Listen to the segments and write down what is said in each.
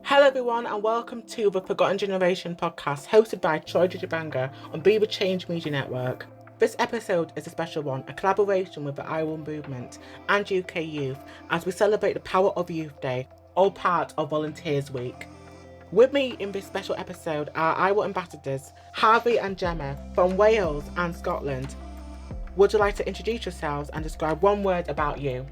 Hello, everyone, and welcome to the Forgotten Generation podcast, hosted by Troy Njenje Mbanga on Be the Change Media Network. This episode is a special one, a collaboration with the I Will movement and UK Youth as we celebrate the power of Youth Day, all part of Volunteers Week. With me in this special episode are I Will ambassadors Harvey and Gemma from Wales and Scotland. Would you like to introduce yourselves and describe one word about you?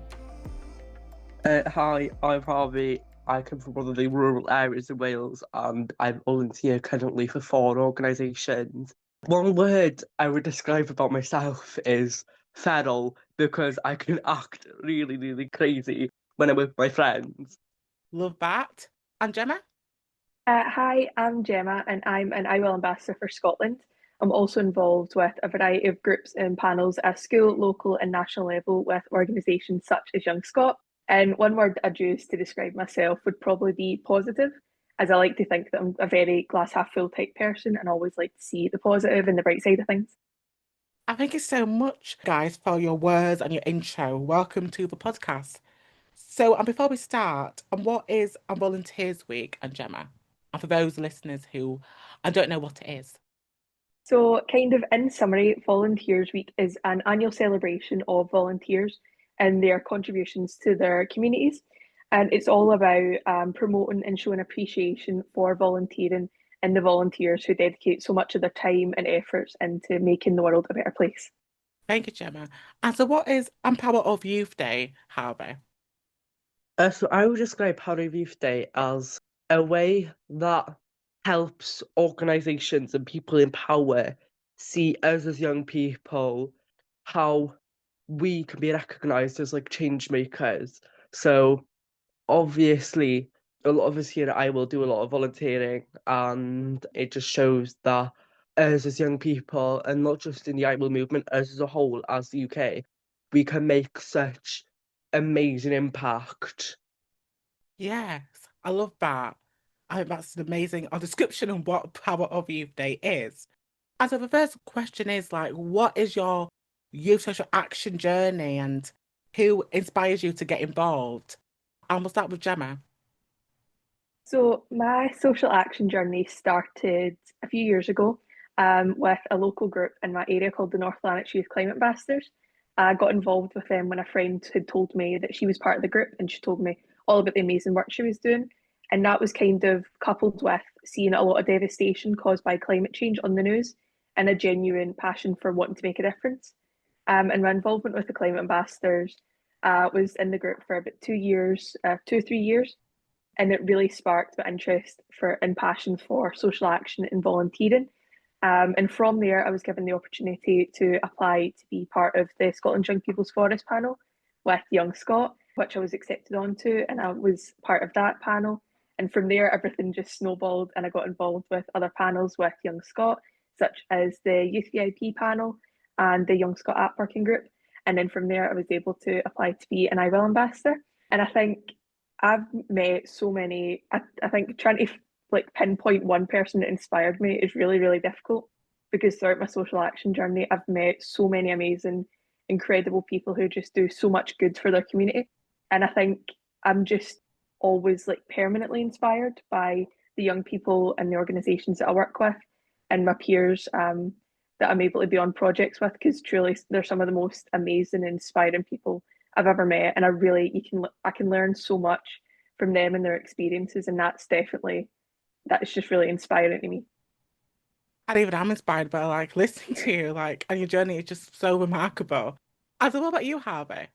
Hi, I'm Harvey. I come from one of the rural areas of Wales and I volunteer currently for 4 organisations. One word I would describe about myself is feral because I can act really, really crazy when I'm with my friends. Love that. And Gemma? Hi, I'm Gemma and I'm an I Will ambassador for Scotland. I'm also involved with a variety of groups and panels at school, local and national level with organisations such as Young Scot. And one word I'd use to describe myself would probably be positive, as I like to think that I'm a very glass half full type person and always like to see the positive and the bright side of things. Thank you so much, guys, for your words and your intro. Welcome to the podcast. So, and before we start, what is a Volunteers Week, and Gemma? And for those listeners who I don't know what it is. So, kind of in summary, Volunteers Week is an annual celebration of volunteers and their contributions to their communities. And it's all about promoting and showing appreciation for volunteering and the volunteers who dedicate so much of their time and efforts into making the world a better place. Thank you, Gemma. And so, what is Empower of Youth Day, Harvey? So I would describe Harry Youth Day as a way that helps organisations and people in power see us as young people, how we can be recognised as like change makers. So obviously a lot of us here at I Will do a lot of volunteering and it just shows that us as young people and not just in the I Will movement, us as a whole as the UK, we can make such amazing impact. Yes, I love that. I think that's an amazing description of what Power of Youth Day is. And so the first question is like, what is your youth social action journey and who inspires you to get involved? And we'll start with Gemma. So, my social action journey started a few years ago with a local group in my area called the North Lanarkshire Youth Climate Ambassadors. I got involved with them when a friend had told me that she was part of the group and she told me all about the amazing work she was doing. And that was kind of coupled with seeing a lot of devastation caused by climate change on the news and a genuine passion for wanting to make a difference. And my involvement with the climate ambassadors was in the group for about 2 years, 2 or 3 years, and it really sparked my interest for and passion for social action and volunteering. And from there, I was given the opportunity to apply to be part of the Scotland Young People's Forest panel with Young Scot, which I was accepted onto, and I was part of that panel. And from there, everything just snowballed, and I got involved with other panels with Young Scot, such as the Youth VIP panel and the Young Scot app working group. And then from there, I was able to apply to be an I Will ambassador. And I think I've met so many. I think trying to like pinpoint one person that inspired me is really, really difficult because throughout my social action journey, I've met so many amazing, incredible people who just do so much good for their community. And I think I'm just always like permanently inspired by the young people and the organisations that I work with and my peers that I'm able to be on projects with because truly they're some of the most amazing, inspiring people I've ever met. And I can learn so much from them and their experiences, and that's just really inspiring to me. And even I'm inspired by like listening to you, like, and your journey is just so remarkable. And so what about you, Harvey?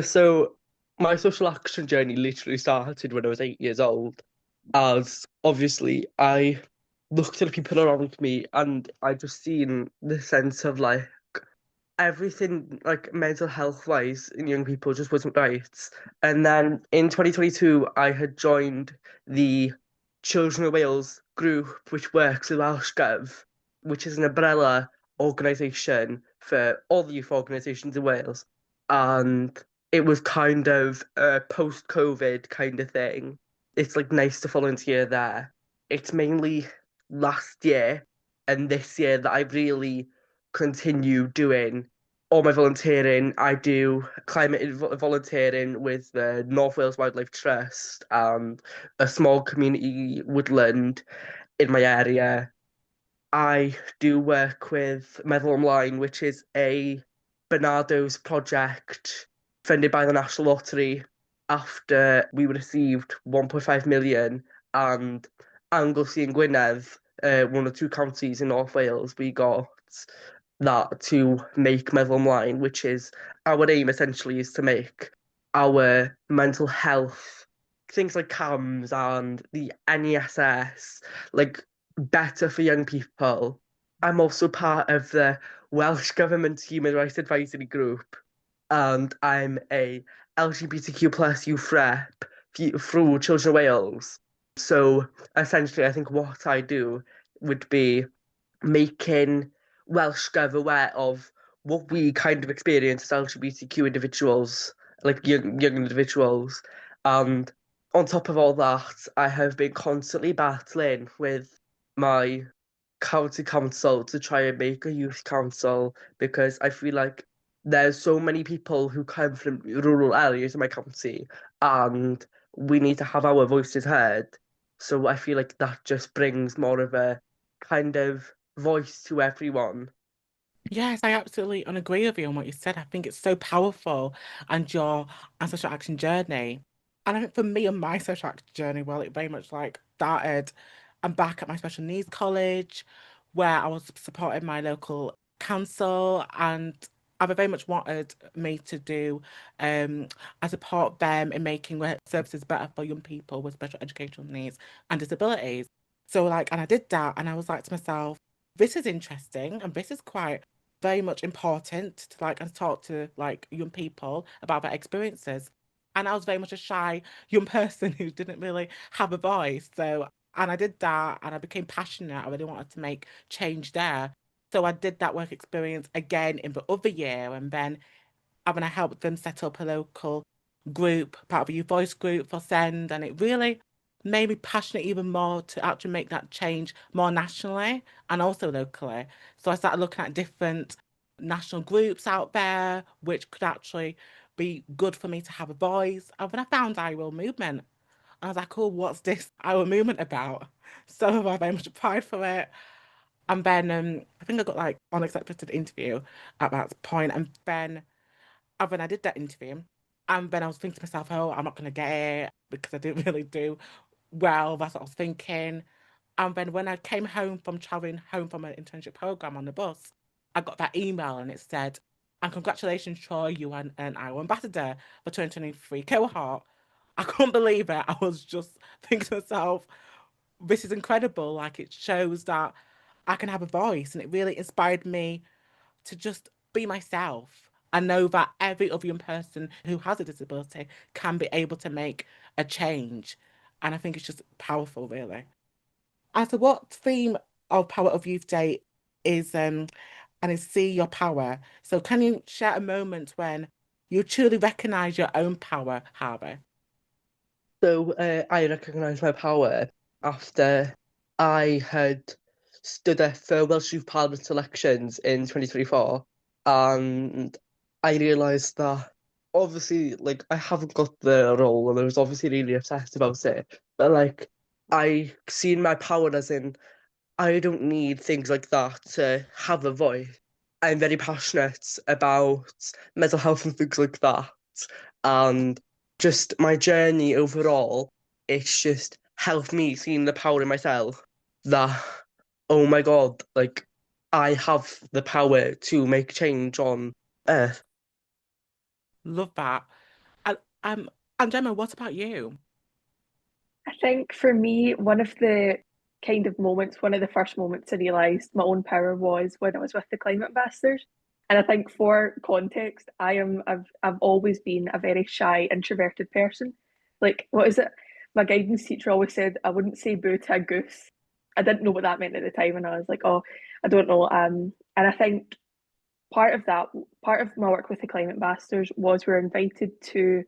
So my social action journey literally started when I was 8 years old, as obviously I looked at the people around me and I just seen the sense of like everything like mental health wise in young people just wasn't right. And then in 2022 I had joined the Children of Wales group which works with Welsh Gov, which is an umbrella organisation for all the youth organisations in Wales. And it was kind of a post-COVID kind of thing. It's like nice to volunteer there. It's mainly last year and this year that I've really continued doing all my volunteering. I do climate volunteering with the North Wales Wildlife Trust and a small community woodland in my area. I do work with Meddwl Ymlaen, which is a Barnardo's project funded by the National Lottery after we received 1.5 million, and Anglesey and Gwynedd, one or two counties in North Wales, we got that to make Meddwl Ymlaen, which is our aim essentially is to make our mental health, things like CAMS and the NESS, like better for young people. I'm also part of the Welsh Government Human Rights Advisory Group, and I'm a LGBTQ plus youth rep through Children of Wales. So essentially, I think what I do would be making Welsh Gov aware of what we kind of experience as LGBTQ individuals, like young individuals. And on top of all that, I have been constantly battling with my county council to try and make a youth council, because I feel like there's so many people who come from rural areas in my county, and we need to have our voices heard. So I feel like that just brings more of a kind of voice to everyone. Yes, I absolutely agree with you on what you said. I think it's so powerful and your social action journey. And I think for me and my social action journey, well, it very much like started. I'm back at my special needs college where I was supporting my local council, and I've very much wanted me to do I support them in making work services better for young people with special educational needs and disabilities. So like, and I did that, and I was like to myself, this is interesting and this is quite very much important to like and talk to like young people about their experiences. And I was very much a shy young person who didn't really have a voice. So, and I did that and I became passionate. I really wanted to make change there. So I did that work experience again in the other year, and then having I helped them set up a local group, part of a youth voice group for Send, and it really made me passionate even more to actually make that change more nationally and also locally. So I started looking at different national groups out there which could actually be good for me to have a voice. And when I found I Will Movement, I was like, oh, what's this I Will Movement about? So I very much applied for it. And then I think I got like unaccepted interview at that point. And when I did that interview, and then I was thinking to myself, oh, I'm not going to get it because I didn't really do well. That's what I was thinking. And then when I came home from traveling home from an internship program on the bus, I got that email and it said, and congratulations, Troy, you are an IO ambassador for 2023 cohort. I couldn't believe it. I was just thinking to myself, this is incredible. Like it shows that I can have a voice, and it really inspired me to just be myself and know that every other young person who has a disability can be able to make a change. And I think it's just powerful, really. And so, what theme of Power of Youth Day is, and is See Your Power. So, can you share a moment when you truly recognize your own power, Harvey? So I recognised my power after I had stood up for Welsh Youth Parliament elections in 2024, and I realised that obviously, like, I haven't got the role, and I was obviously really upset about it. But like, I seen my power as in I don't need things like that to have a voice. I'm very passionate about mental health and things like that. And just my journey overall, it's just helped me seeing the power in myself that, oh my God, like I have the power to make change on Earth. Love that. And, um, and Gemma, what about you? I think for me, one of the kind of moments, one of the first moments I realised my own power was when I was with the climate ambassadors. And I think for context, I've always been a very shy, introverted person. Like, what is it? My guidance teacher always said I wouldn't say boo to a goose. I didn't know what that meant at the time, and I was like, oh, I don't know. And I think part of that, part of my work with the climate ambassadors was we were invited to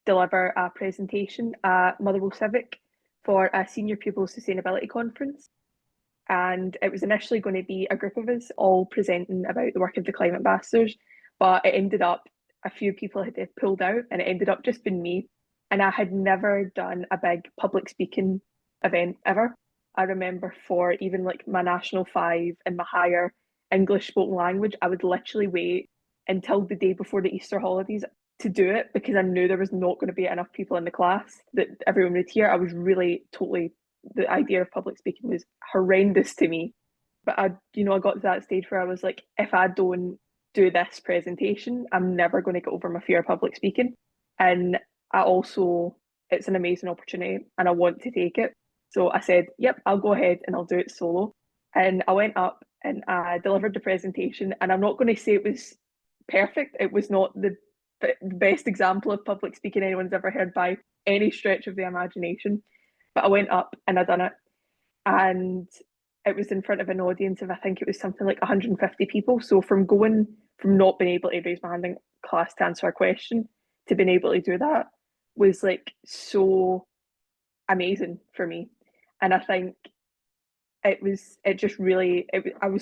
deliver a presentation at Motherwell Civic for a senior pupil sustainability conference. And it was initially going to be a group of us all presenting about the work of the climate ambassadors. but it ended up a few people had pulled out, and it ended up just being me. And I had never done a big public speaking event ever. I remember for even like my National 5 and my higher English spoken language, I would literally wait until the day before the Easter holidays to do it because I knew there was not going to be enough people in the class that everyone would hear. I was really totally, the idea of public speaking was horrendous to me. But I got to that stage where I was like, if I don't do this presentation, I'm never going to get over my fear of public speaking. And it's an amazing opportunity and I want to take it. So I said, yep, I'll go ahead and I'll do it solo. And I went up and I delivered the presentation. And I'm not going to say it was perfect. It was not the best example of public speaking anyone's ever heard by any stretch of the imagination. But I went up and I done it. And it was in front of an audience of, I think it was something like 150 people. So from not being able to raise my hand in class to answer a question to being able to do that was like so amazing for me. And I think I was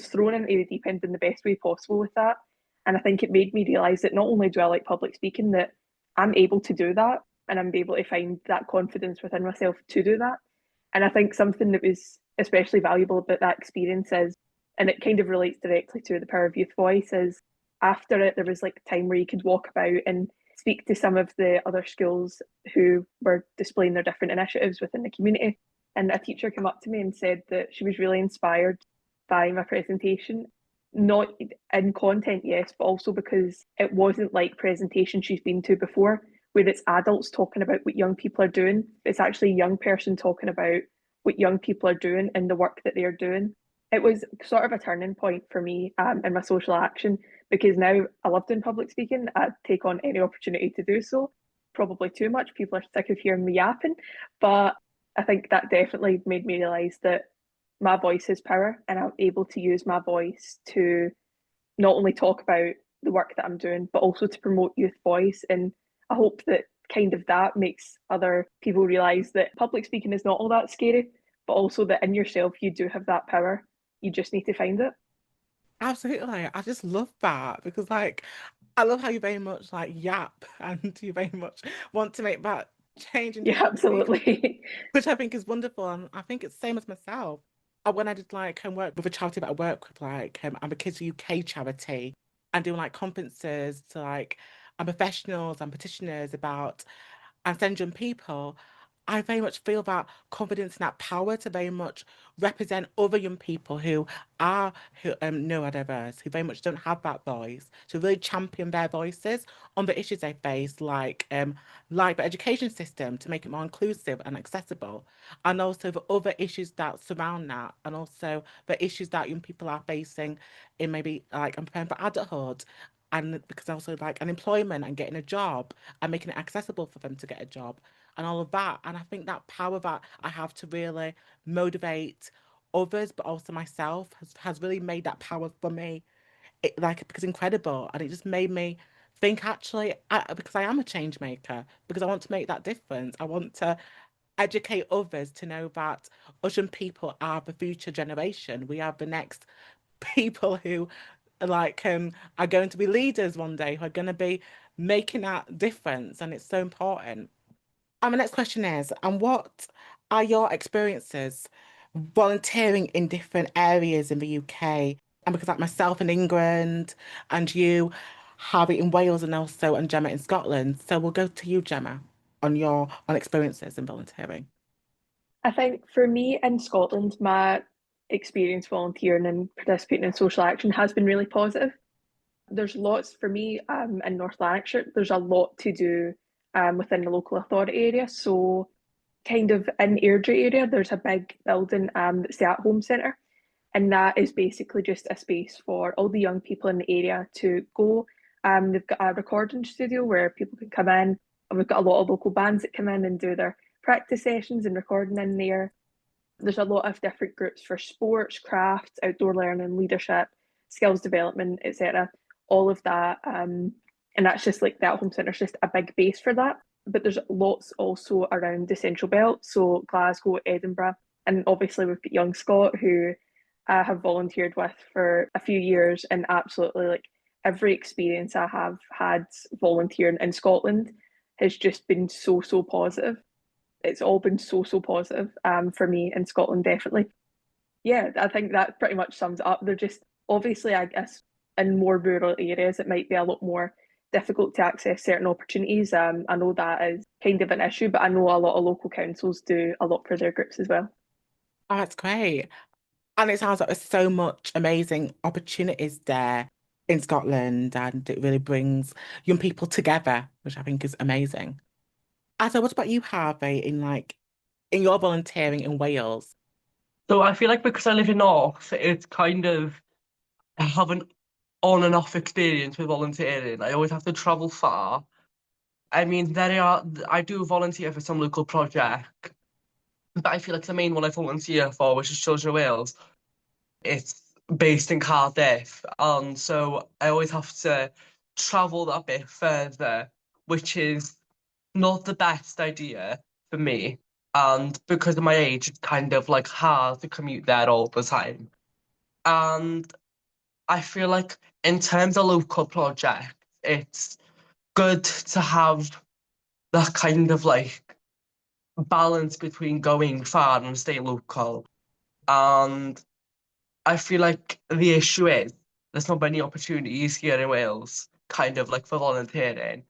thrown into the deep end in the best way possible with that. And I think it made me realise that not only do I like public speaking, that I'm able to do that and I'm able to find that confidence within myself to do that. And I think something that was especially valuable about that experience is, and it kind of relates directly to the Power of Youth voice, is after it, there was like time where you could walk about and speak to some of the other schools who were displaying their different initiatives within the community. And a teacher came up to me and said that she was really inspired by my presentation, not in content, yes, but also because it wasn't like presentations she's been to before, where it's adults talking about what young people are doing. It's actually a young person talking about what young people are doing and the work that they're doing. It was sort of a turning point for me in my social action, because now I love doing public speaking. I take on any opportunity to do so, probably too much. People are sick of hearing me yapping, but I think that definitely made me realise that my voice is power and I'm able to use my voice to not only talk about the work that I'm doing, but also to promote youth voice. And I hope that kind of that makes other people realise that public speaking is not all that scary, but also that in yourself you do have that power. You just need to find it. Absolutely. I just love that because like I love how you very much like yap and you very much want to make that change into Yeah, public speaking, absolutely. which I think is wonderful. And I think it's the same as myself. When I did like work with a charity that I work with, like I'm a Kids UK charity and doing like conferences to like professionals and petitioners about ancestral people, I very much feel that confidence and that power to very much represent other young people who are neurodiverse, who very much don't have that voice, to really champion their voices on the issues they face, like the education system, to make it more inclusive and accessible, and also the other issues that surround that, and also the issues that young people are facing in maybe like I'm preparing for adulthood. And because also like unemployment and getting a job and making it accessible for them to get a job and all of that. And I think that power that I have to really motivate others, but also myself, has really made that power for me, because incredible. And it just made me think actually, because I am a change maker, because I want to make that difference. I want to educate others to know that Asian people are the future generation. We are the next people who are going to be leaders one day, who are going to be making that difference. And it's so important. And my next question is, and what are your experiences volunteering in different areas in the UK? And because like myself in England and you, Harvey in Wales and Gemma in Scotland. So we'll go to you, Gemma, on your on experiences in volunteering. I think for me in Scotland, my experience volunteering and participating in social action has been really positive. There's lots for me in North Lanarkshire. There's a lot to do within the local authority area. So, kind of in Airdrie area, there's a big building that's the At Home Centre, and that is basically just a space for all the young people in the area to go. They've got a recording studio where people can come in, and we've got a lot of local bands that come in and do their practice sessions and recording in there. There's a lot of different groups for sports, crafts, outdoor learning, leadership, skills development, etc. All of that. And that's just like that home centre is just a big base for that. But there's lots also around the Central Belt, so Glasgow, Edinburgh, and obviously we've got young Scott who I have volunteered with for a few years and absolutely like every experience I have had volunteering in Scotland has just been so, so positive. It's all been so, so positive for me in Scotland, definitely. Yeah, I think that pretty much sums it up. They're just obviously, I guess, in more rural areas, it might be a lot more difficult to access certain opportunities. I know that is kind of an issue, but I know a lot of local councils do a lot for their groups as well. Oh, that's great. And it sounds like there's so much amazing opportunities there in Scotland, and it really brings young people together, which I think is amazing. And so what about you, Harvey, in your volunteering in Wales? So I feel like because I live in North, it's kind of I have an on and off experience with volunteering. I always have to travel far. I mean, I do volunteer for some local project, but I feel like the main one I volunteer for, which is Children of Wales, it's based in Cardiff, and so I always have to travel that bit further, which is not the best idea for me. And because of my age, it's kind of like hard to commute there all the time. And I feel like in terms of local projects, it's good to have that kind of like balance between going far and staying local. And I feel like the issue is there's not many opportunities here in Wales, kind of like for volunteering.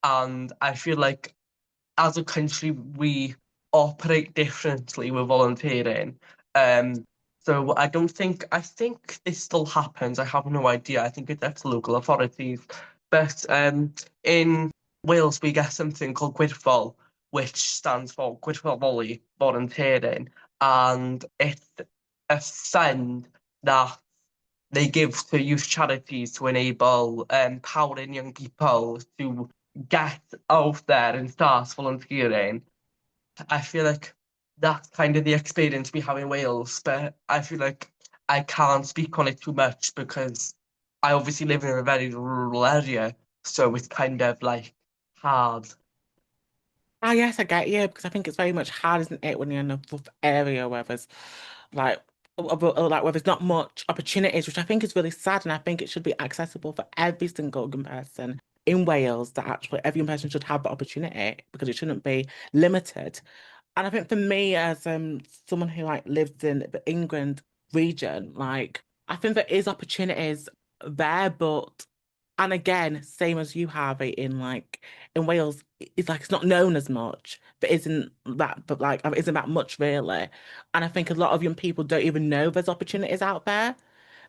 And I feel like as a country, we operate differently with volunteering. Um, so I think this still happens. I have no idea. I think it's up to local authorities. But in Wales, we get something called Gwirfoddol, which stands for Gwirfoddoli Volunteering. And it's a fund that they give to youth charities to enable empowering young people to get out there and start volunteering. I feel like that's kind of the experience we have in Wales, but I feel like I can't speak on it too much because I obviously live in a very rural area, so it's kind of like hard. Ah, yes, I get you because I think it's very much hard, isn't it, when you're in a rough area where there's like like where there's not much opportunities, which I think is really sad, and I think it should be accessible for every single young person in Wales. That actually every young person should have the opportunity because it shouldn't be limited. And I think for me, as someone who like lives in the England region, like I think there is opportunities there, but and again, same as you have it in in Wales, it's like it's not known as much, but isn't that much really. And I think a lot of young people don't even know there's opportunities out there.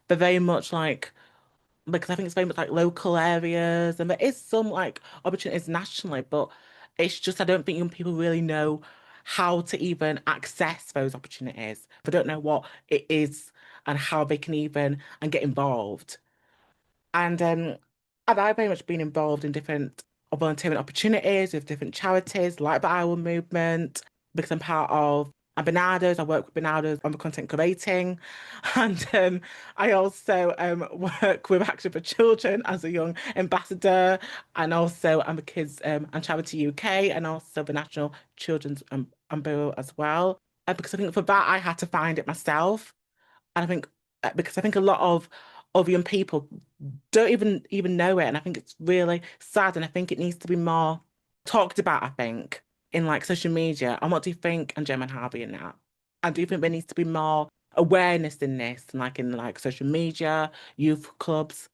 They're very much because I think it's very much like local areas, and there is some like opportunities nationally, but it's just I don't think young people really know how to even access those opportunities. They don't know what it is and how they can even and get involved. And I've very much been involved in different volunteering opportunities with different charities like the Iowa Movement, because I'm Bernardo's. I work with Bernardo's on the content creating. And I also work with Action for Children as a young ambassador. And also I'm a Kids and Charity UK and also the National Children's Bureau as well. Because I think for that I had to find it myself. And I think because I think a lot of young people don't even know it, and I think it's really sad, and I think it needs to be more talked about. I think in like social media. And what do you think, and Gemma and Harvey in that? And do you think there needs to be more awareness in this, and like in like social media, youth clubs?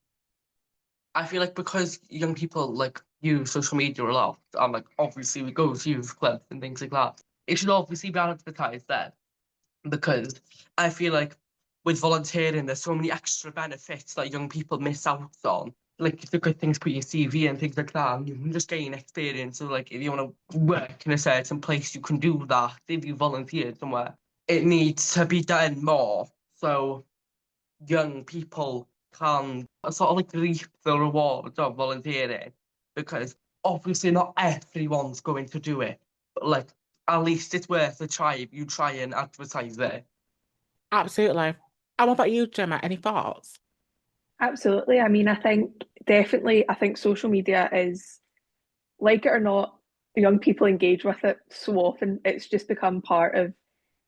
I feel like because young people like use social media a lot, and like obviously we go to youth clubs and things like that, it should obviously be advertised there. Because I feel like with volunteering, there's so many extra benefits that young people miss out on. Like the good things for your CV and things like that, and you can just gain experience. So like if you want to work in a certain place, you can do that. If you volunteered somewhere, it needs to be done more so young people can sort of like reap the rewards of volunteering. Because obviously not everyone's going to do it, but like at least it's worth a try if you try and advertise it. Absolutely. And what about you, Gemma? Any thoughts? Absolutely. I mean, I think definitely, I think social media is, like it or not, young people engage with it so often. It's just become part of,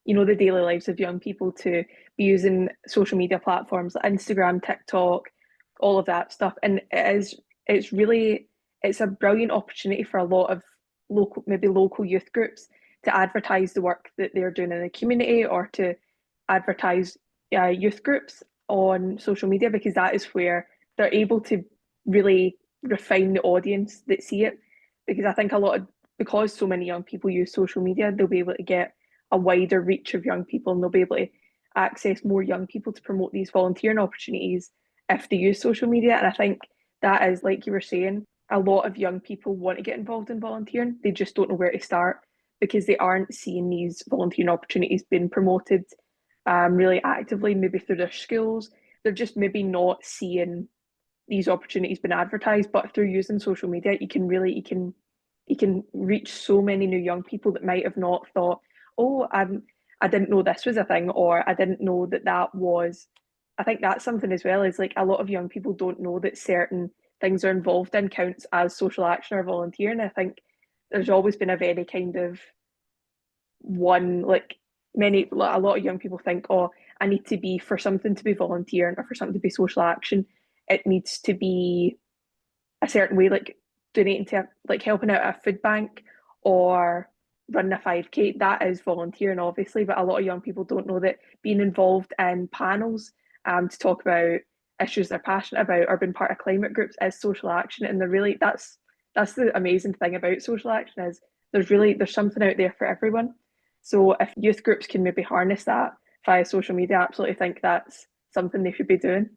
the daily lives of young people to be using social media platforms like Instagram, TikTok, all of that stuff. And it's a brilliant opportunity for a lot of local youth groups to advertise the work that they're doing in the community, or to advertise youth groups on social media, because that is where they're able to really refine the audience that see it. Because I think because so many young people use social media, they'll be able to get a wider reach of young people, and they'll be able to access more young people to promote these volunteering opportunities if they use social media. And I think that is, like you were saying, a lot of young people want to get involved in volunteering. They just don't know where to start, because they aren't seeing these volunteering opportunities being promoted really actively, maybe through their schools. They're just maybe not seeing these opportunities being advertised. But through using social media, you can reach so many new young people that might have not thought, oh, I didn't know this was a thing, or I didn't know that was. I think that's something as well, is like a lot of young people don't know that certain things they're involved in counts as social action or volunteering. I think there's always been a very kind of a lot of young people think, oh, I need to be, for something to be volunteering or for something to be social action, it needs to be a certain way, like donating to, like helping out at a food bank or running a 5K. That is volunteering, obviously, but a lot of young people don't know that being involved in panels to talk about issues they're passionate about, or being part of climate groups, is social action. And that's the amazing thing about social action, is there's something out there for everyone. So if youth groups can maybe harness that via social media, I absolutely think that's something they should be doing.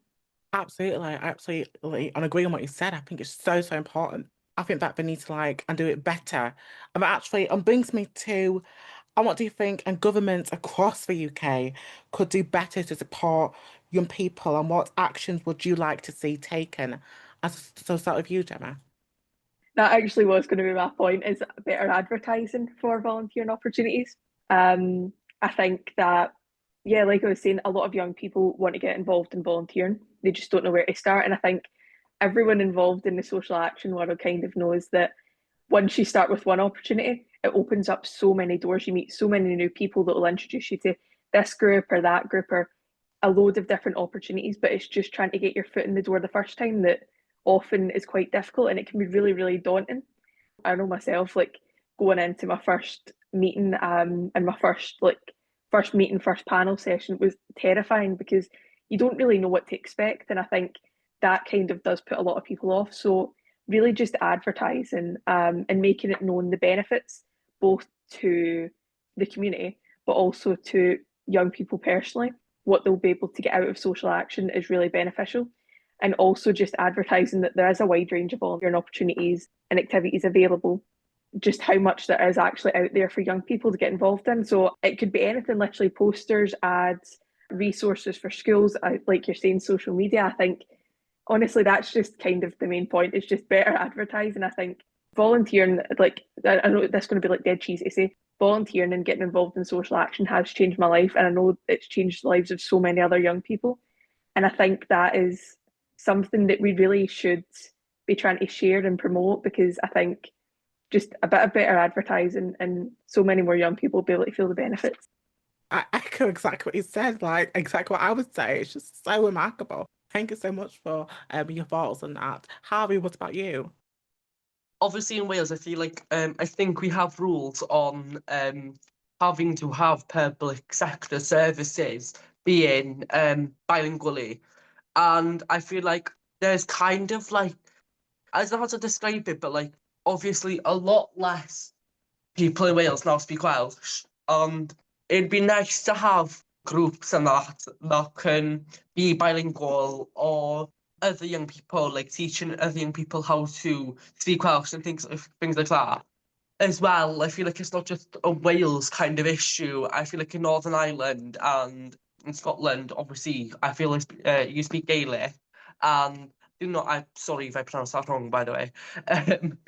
Absolutely, absolutely. And agree on what you said. I think it's so, so important. I think that they need to and do it better. And that actually brings me to, and what do you think, and governments across the UK could do better to support young people, and what actions would you like to see taken? So start with you, Gemma. That actually was going to be my point, is better advertising for volunteering opportunities. I think that, yeah, like I was saying, a lot of young people want to get involved in volunteering. They just don't know where to start. And I think everyone involved in the social action world kind of knows that once you start with one opportunity, it opens up so many doors. You meet so many new people that will introduce you to this group or that group, or a load of different opportunities. But it's just trying to get your foot in the door the first time that often is quite difficult, and it can be really, really daunting. I know myself, like going into my first meeting, and my first panel session was terrifying, because you don't really know what to expect. And I think that kind of does put a lot of people off. So really just advertising, and making it known the benefits, both to the community, but also to young people personally, what they'll be able to get out of social action is really beneficial. And also just advertising that there is a wide range of volunteering opportunities and activities available, just how much there is actually out there for young people to get involved in. So it could be anything, literally posters, ads, resources for schools, like you're saying, social media. I think honestly that's just kind of the main point. It's just better advertising. I think volunteering, like, I know that's going to be like dead cheesy to say, volunteering and getting involved in social action has changed my life, and I know it's changed the lives of so many other young people. And I think that is something that we really should be trying to share and promote, because I think just a bit of better advertising and so many more young people will be able to feel the benefits. I echo exactly what you said, like exactly what I would say. It's just so remarkable. Thank you so much for your thoughts on that. Harvey, what about you? Obviously in Wales, I feel like I think we have rules on having to have public sector services being bilingually. And I feel like there's kind of like, I don't know how to describe it, but like obviously a lot less people in Wales now speak Welsh. And it'd be nice to have groups and that can be bilingual, or other young people, like teaching other young people how to speak Welsh and things like that. As well, I feel like it's not just a Wales kind of issue. I feel like in Northern Ireland and in Scotland, obviously, I feel like you speak Gaelic, and I'm sorry if I pronounced that wrong, by the way. Um,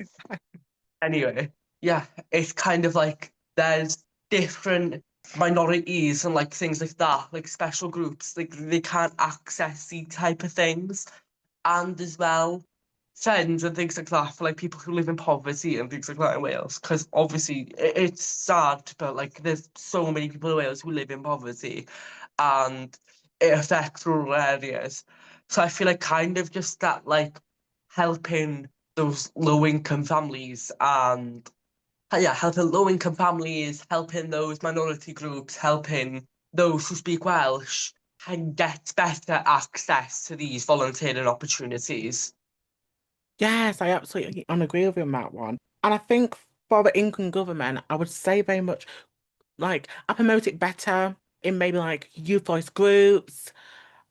anyway, yeah, it's kind of like there's different minorities and like things like that, like special groups, like they can't access these type of things. And as well, friends and things like that for like people who live in poverty and things like that in Wales. Because obviously it's sad, but like there's so many people in Wales who live in poverty, and it affects rural areas. So I feel like kind of just that like helping those low income families and yeah, helping low income families, helping those minority groups, helping those who speak Welsh can get better access to these volunteering opportunities. Yes, I absolutely agree with you on that one. And I think for the England government, I would say very much like I promote it better in maybe like youth voice groups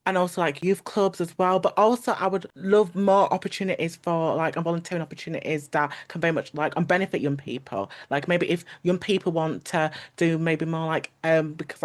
and also like youth clubs as well. But also I would love more opportunities for like volunteering opportunities that can very much like benefit young people. Like maybe if young people want to do maybe more like because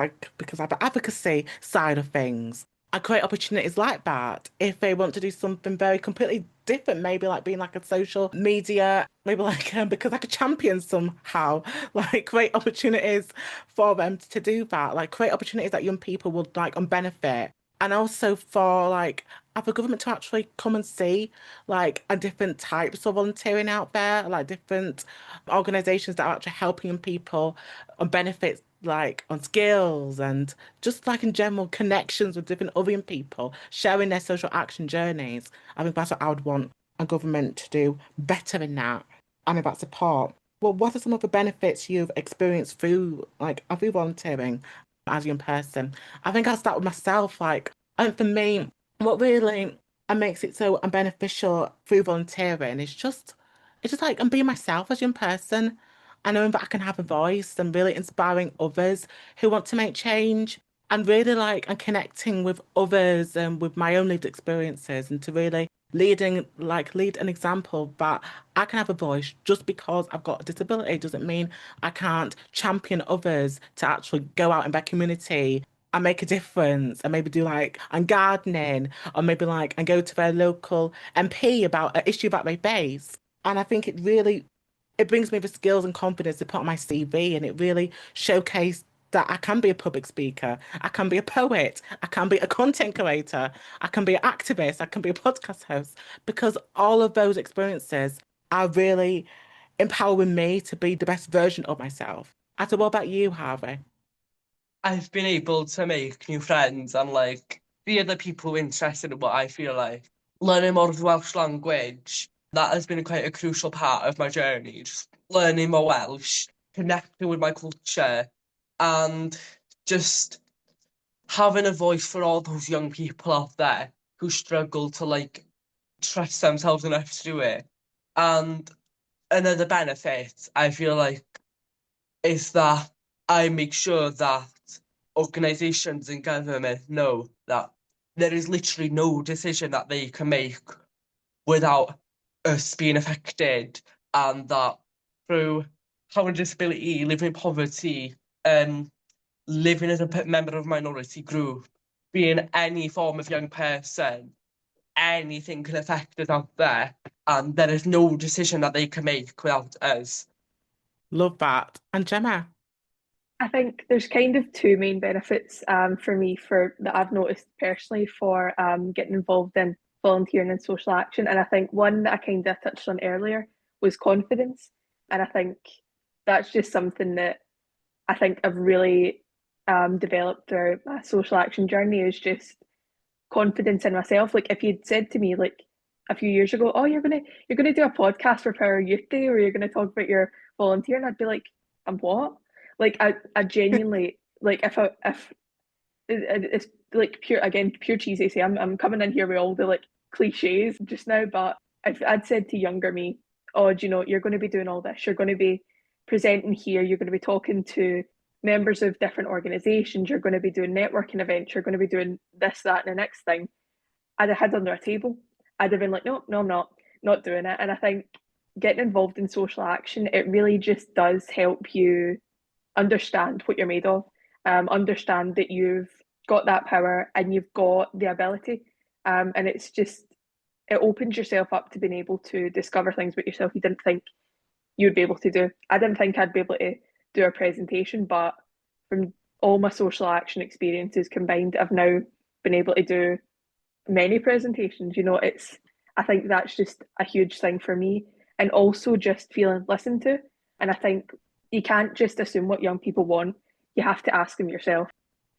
of the advocacy side of things. I create opportunities like that if they want to do something very completely different, maybe like being like a social media, maybe like because like a champion somehow, like create opportunities for them to do that, like create opportunities that young people would like benefit and also for like other government to actually come and see like a different types of volunteering out there, like different organizations that are actually helping people on benefits like on skills and just like in general connections with different other young people, sharing their social action journeys. I think that's what I would want a government to do better in that and about support. Well, what are some of the benefits you've experienced through through volunteering as a young person? I think I'll start with myself. Like, and for me, what really makes it so beneficial through volunteering is it's just like I'm being myself as a young person. I knowing that I can have a voice and really inspiring others who want to make change and really like and connecting with others and with my own lived experiences and to really lead an example that I can have a voice just because I've got a disability doesn't mean I can't champion others to actually go out in their community and make a difference and maybe do like and gardening or maybe like and go to their local MP about an issue that they face. And I think it brings me the skills and confidence to put on my CV and it really showcased that I can be a public speaker, I can be a poet, I can be a content creator, I can be an activist, I can be a podcast host, because all of those experiences are really empowering me to be the best version of myself. I said, what about you, Harvey? I've been able to make new friends and like the other people interested in what I feel like. Learning more of the Welsh language, that has been quite a crucial part of my journey. Just learning more Welsh, connecting with my culture, and just having a voice for all those young people out there who struggle to like trust themselves enough to do it. And another benefit I feel like is that I make sure that organizations and government know that there is literally no decision that they can make without us being affected, and that through having a disability, living in poverty, living as a member of a minority group, being any form of young person, anything can affect us out there, and there is no decision that they can make without us. Love that. And Gemma? I think there's kind of two main benefits for me for that I've noticed personally for getting involved in volunteering and social action. And I think one that I kind of touched on earlier was confidence. And I think that's just something that I think I've really developed through my social action journey is just confidence in myself. Like if you'd said to me like a few years ago, oh, you're gonna do a podcast for Power Youth Day, or you're gonna talk about your volunteering, I'd be like, I'm what? Like I genuinely like if it's like pure cheesy. Say I'm coming in here with all the like cliches just now, but if I'd said to younger me, oh, do you know you're going to be doing all this, you're going to be presenting here, you're going to be talking to members of different organisations, you're going to be doing networking events, you're going to be doing this, that, and the next thing, I'd have had under a table. I'd have been like, no, no, I'm not doing it. And I think getting involved in social action, it really just does help you understand what you're made of, understand that you've got that power and you've got the ability. And it's just, it opens yourself up to being able to discover things about yourself you didn't think you'd be able to do. I didn't think I'd be able to do a presentation, but from all my social action experiences combined, I've now been able to do many presentations. I think that's just a huge thing for me. And also just feeling listened to. And I think you can't just assume what young people want. You have to ask them yourself.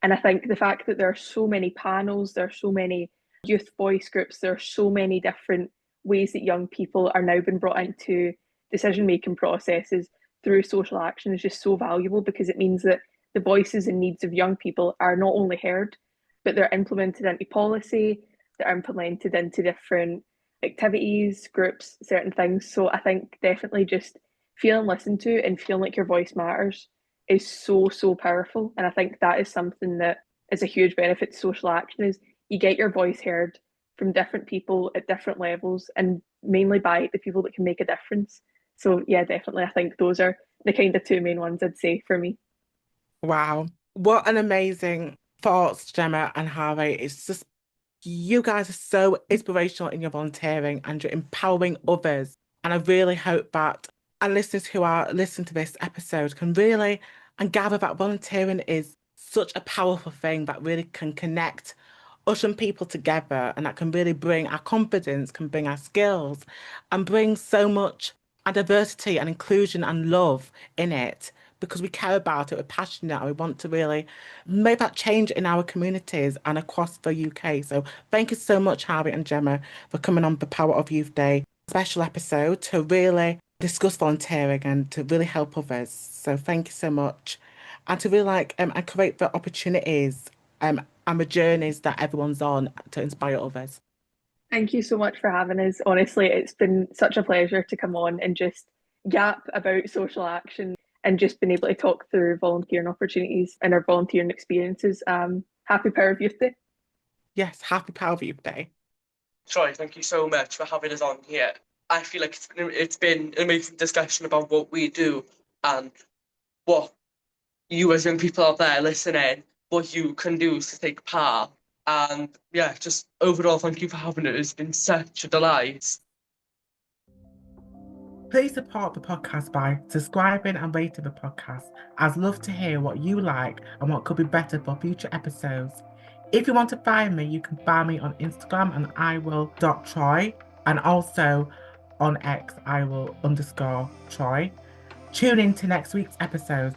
And I think the fact that there are so many panels, there are so many youth voice groups. There are so many different ways that young people are now being brought into decision-making processes through social action is just so valuable, because it means that the voices and needs of young people are not only heard, but they're implemented into policy, they're implemented into different activities, groups, certain things. So I think definitely just feeling listened to and feeling like your voice matters is so, so powerful. And I think that is something that is a huge benefit to social action, is you get your voice heard from different people at different levels, and mainly by the people that can make a difference. So yeah, definitely I think those are the kind of two main ones I'd say for me. Wow. What an amazing thoughts, Gemma and Harvey. It's just, you guys are so inspirational in your volunteering and you're empowering others. And I really hope that our listeners who are listening to this episode can really and gather that volunteering is such a powerful thing that really can connect us and people together, and that can really bring our confidence, can bring our skills, and bring so much diversity and inclusion and love in it, because we care about it, we're passionate, and we want to really make that change in our communities and across the UK. So thank you so much, Harvey and Gemma, for coming on the Power of Youth Day special episode to really discuss volunteering and to really help others. So thank you so much. And to really and create the opportunities and the journeys that everyone's on to inspire others. Thank you so much for having us. Honestly, it's been such a pleasure to come on and just yap about social action and just been able to talk through volunteering opportunities and our volunteering experiences. Happy Power of Youth Day. Yes, happy Power of Youth Day. Troy, thank you so much for having us on here. I feel like it's been an amazing discussion about what we do and what you as young people out there listening, what you can do to take part. And yeah, just overall, thank you for having it. It's been such a delight. Please support the podcast by subscribing and rating the podcast. I'd love to hear what you like and what could be better for future episodes. If you want to find me, you can find me on Instagram and iwill.troy, and also on X, iwill_Troy. Tune in to next week's episode